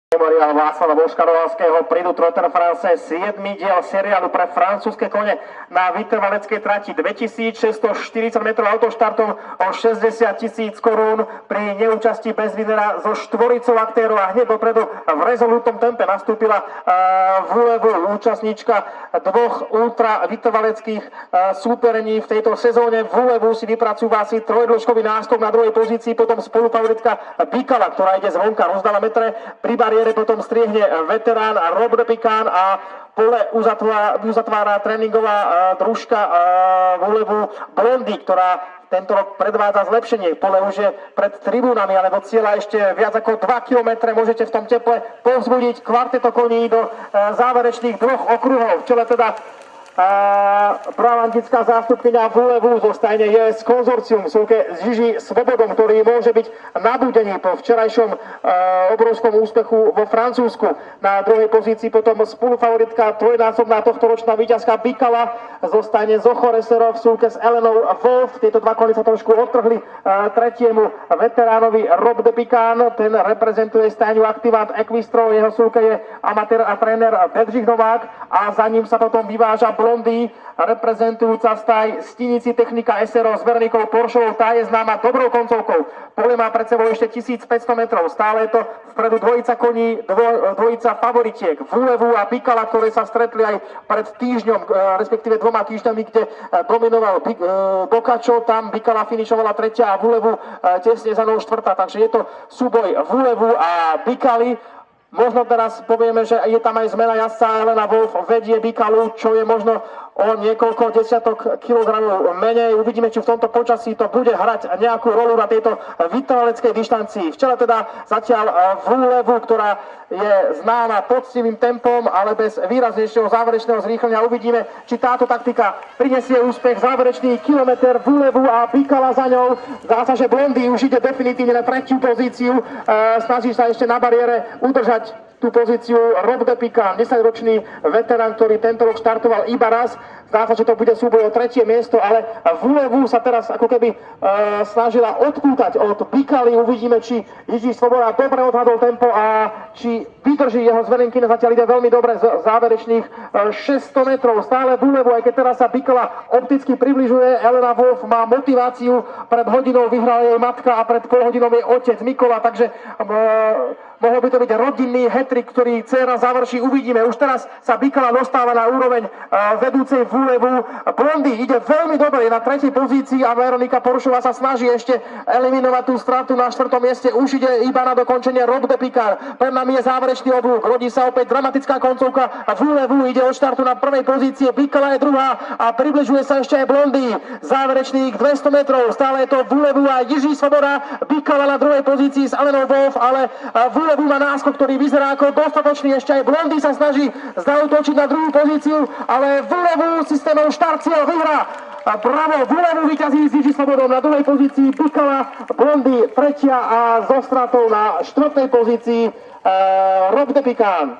Memoriál Václava Boškarovalského prídu Tour de France 7. diel seriálu pre francúzske kone na vytrvaleckej trati 2640 metrov autoštartom o 60 000 korún pri neúčasti bez vydera so štvoricou aktérov a hneď dopredu v rezolútnom tempe nastúpila Vulevu, účastníčka dvoch ultra vytrvaleckých súperení v tejto sezóne. Vulevu si vypracúva asi trojdĺžkový náskok na druhej pozícii, potom spolufavoritka Bicala, ktorá ide zvonka, rozdáva metre pri bariére, potom striehne veterán Rob de Picán a pole uzatvára tréningová družka Vulevu Blondy, ktorá tento rok predvádza zlepšenie. Pole už je pred tribúnami, ale do cieľa ešte viac ako 2 kilometre. Môžete v tom teple povzbudiť kvarteto koní do záverečných dvoch okruhov. V čele teda pravantická zástupkyňa Vulevu zo stajne JS Konzorcium v súke s Žiži Svobodom, ktorý môže byť nabudený po včerajšom obrovskom úspechu vo Francúzsku. Na druhej pozícii potom spolufavoritka trojnásobná tohtoročná víťazka Bicala zo stajne Zochoresero v súke s Elenou Wolf. Tieto dva koni sa trošku odtrhli tretiemu veteránovi Rob de Picán. Ten reprezentuje stajňu Activant Equistro, jeho súke je amatér a tréner Bedřich Novák a za ním sa potom vyváža Blondy, reprezentujúca staj Stinici Technika SRO s Veronikou Poršovou. Tá je známa dobrou koncovkou. Pole má pred sebou ešte 1500 metrov. Stále je to vpredu dvojica koní, dvojica favoritiek Vulevu a Bicala, ktoré sa stretli aj pred týždňom, respektíve 2 týždňami, kde dominoval Boccaccio. Tam Bicala finišovala tretia a Vulevu tesne za ňou štvrtá. Takže je to súboj Vulevu a Bicali. Možno teraz povieme, že je tam aj zmena jazdca. Elena Wolf vedie Bicalu, čo je možno o niekoľko desiatok kilogramov menej. Uvidíme, či v tomto počasí to bude hrať nejakú rolu na tejto vytrvaleckej dištancii. V čele teda zatiaľ Vulevu, ktorá je známa poctivým tempom, ale bez výraznejšieho záverečného zrýchlenia. Uvidíme, či táto taktika prinesie úspech. Záverečný kilometr Vulevu a Bicala za ňou. Zdá sa, že Blondy už ide definitívne na tretiu pozíciu. Snaží sa ešte na bariére udržať tú pozíciu Rob de Picán, 10-ročný veterán, ktorý tento rok štartoval iba raz. Zdá sa, že to bude súboj o tretie miesto, ale Vulevu sa teraz ako keby snažila odpútať od Bicaly. Uvidíme, či Jiří Svoboda dobre odhadol tempo a či vydrží jeho Zverenkin. Zatiaľ ide veľmi dobre z záverečných 600 metrov. Stále Vulevu, aj keď teraz sa Bicala opticky približuje. Elena Wolf má motiváciu. Pred hodinou vyhrala jej matka a pred pol hodinou jej otec Mikola, takže mohol by to byť rodinný hetrik, ktorý dcera završí. Uvidíme. Už teraz sa Bicala dostáva na úroveň vedúcej Vulevu. Blondy ide veľmi dobre, je na tretej pozícii a Veronika Poršová sa snaží ešte eliminovať tú stratu na 4. mieste. Už ide iba na dokončenie Rob de Picán. Pred nami je záverečný oblúk. Rodí sa opäť dramatická koncovka. Vulevu ide od štartu na prvej pozície. Bicala je druhá a približuje sa ešte aj Blondy. Záverečných 200 metrov. Stále je to Vulevu a Jiří Svoboda. Bicala na druhej pozícii s Elenou Wolf, ale Vulevu má náskok, ktorý vyzerá ako dostatočný. Ešte aj Blondy sa snaží zaútočiť na druhú pozíciu, ale Vulevu systémom štart-cieľ vyhrá. Bravo, Vulevu víťazí s Jiří Svobodom na druhej pozícii, Bicala, Blondy tretia a so stratou na štvrtej pozícii Rob de Picán.